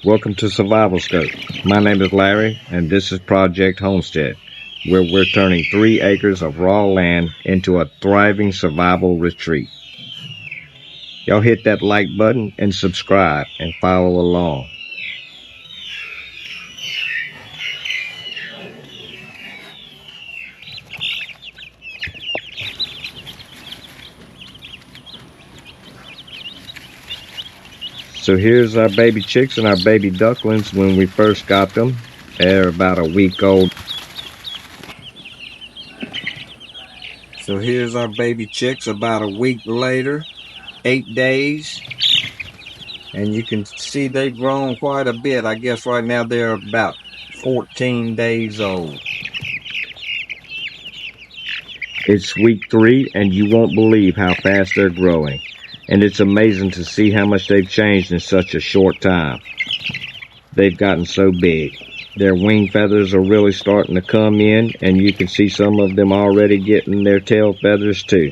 Welcome to SurvivalScope. My name is Larry, and this is Project Homestead, where we're turning 3 acres of raw land into a thriving survival retreat. Y'all hit that like button and subscribe and follow along. So here's our baby chicks and our baby ducklings when we first got them. They're about a week old. So here's our baby chicks about a week later, 8 days. And you can see they've grown quite a bit. I guess right now they're about 14 days old. It's week 3 and you won't believe how fast they're growing. And it's amazing to see how much they've changed in such a short time. They've gotten so big. Their wing feathers are really starting to come in, and you can see some of them already getting their tail feathers too.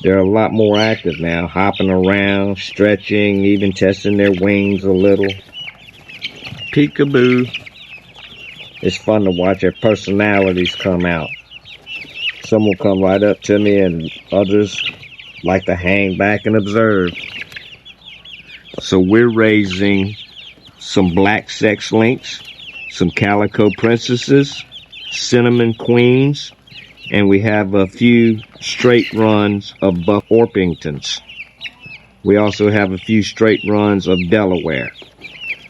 They're a lot more active now, hopping around, stretching, even testing their wings a little. Peekaboo. It's fun to watch their personalities come out. Some will come right up to me, and others like to hang back and observe. So we're raising some black sex lynx, some calico princesses, cinnamon queens, and we have a few straight runs of buff Orpingtons. We also have a few straight runs of Delaware.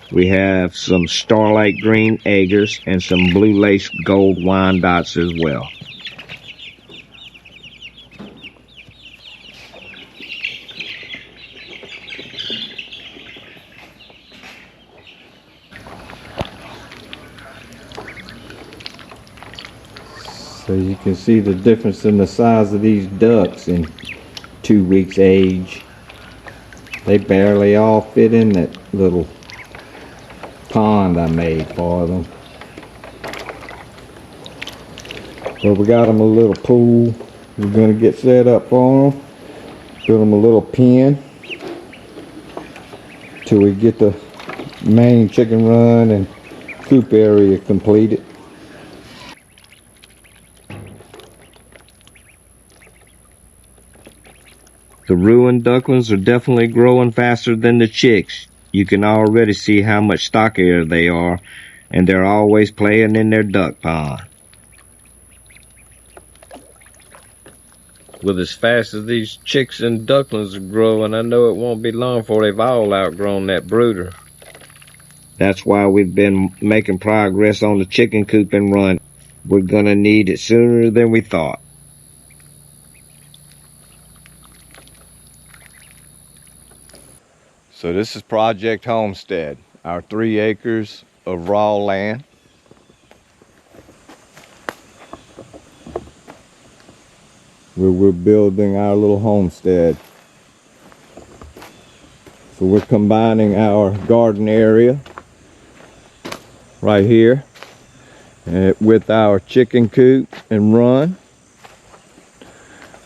We have some starlight green Agers and some blue lace gold Wyandottes as well. So you can see the difference in the size of these ducks in 2 weeks age. They barely all fit in that little pond I made for them. But we got them a little pool we're going to get set up for them. Build them a little pen till we get the main chicken run and coop area completed. The Rouen ducklings are definitely growing faster than the chicks. You can already see how much stockier they are, and they're always playing in their duck pond. With as fast as these chicks and ducklings are growing, I know it won't be long before they've all outgrown that brooder. That's why we've been making progress on the chicken coop and run. We're gonna need it sooner than we thought. So this is Project Homestead, our 3 acres of raw land. Where we're building our little homestead. So we're combining our garden area right here with our chicken coop and run.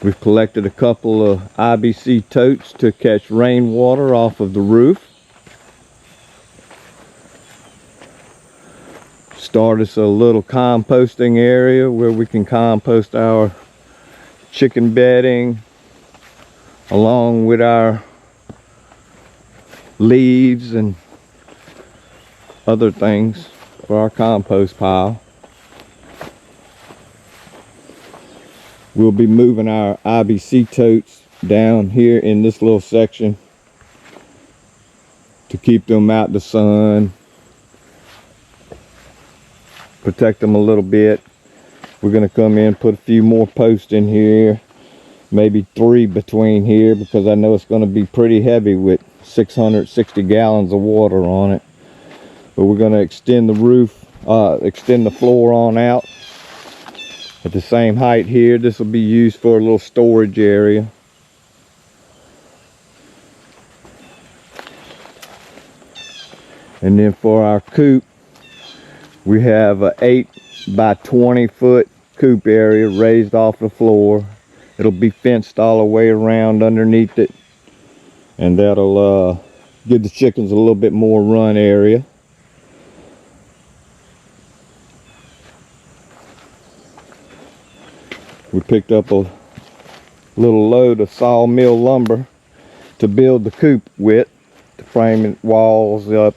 We've collected a couple of IBC totes to catch rainwater off of the roof. Start us a little composting area where we can compost our chicken bedding along with our leaves and other things for our compost pile. We'll be moving our IBC totes down here in this little section to keep them out the sun, protect them a little bit. We're going to come in, put a few more posts in here, maybe 3 between here, because I know it's going to be pretty heavy with 660 gallons of water on it. But we're going to extend the roof, extend the floor on out at the same height here. This will be used for a little storage area. And then for our coop, we have a 8 by 20 foot coop area raised off the floor. It'll be fenced all the way around underneath it, and that'll Give the chickens a little bit more run area. We picked up a little load of sawmill lumber to build the coop with, to frame the walls up.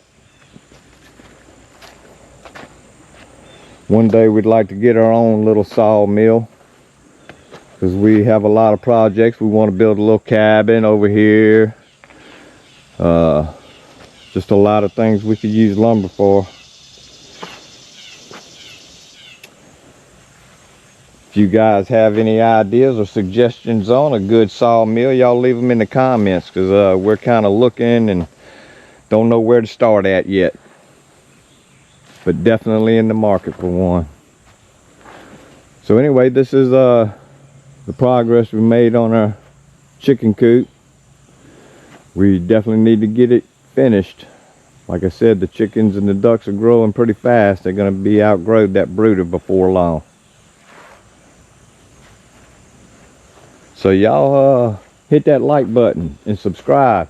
One day we'd like to get our own little sawmill, because we have a lot of projects. We want to build a little cabin over here. Just a lot of things we could use lumber for. If you guys have any ideas or suggestions on a good sawmill, y'all leave them in the comments, because we're kind of looking and don't know where to start at yet. But definitely in the market for one. So anyway, this is the progress we made on our chicken coop. We definitely need to get it finished. Like I said, the chickens and the ducks are growing pretty fast. They're going to be outgrowed that brooder before long. So y'all hit that like button and subscribe.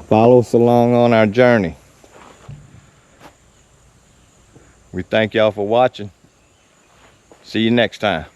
Follow us along on our journey. We thank y'all for watching. See you next time.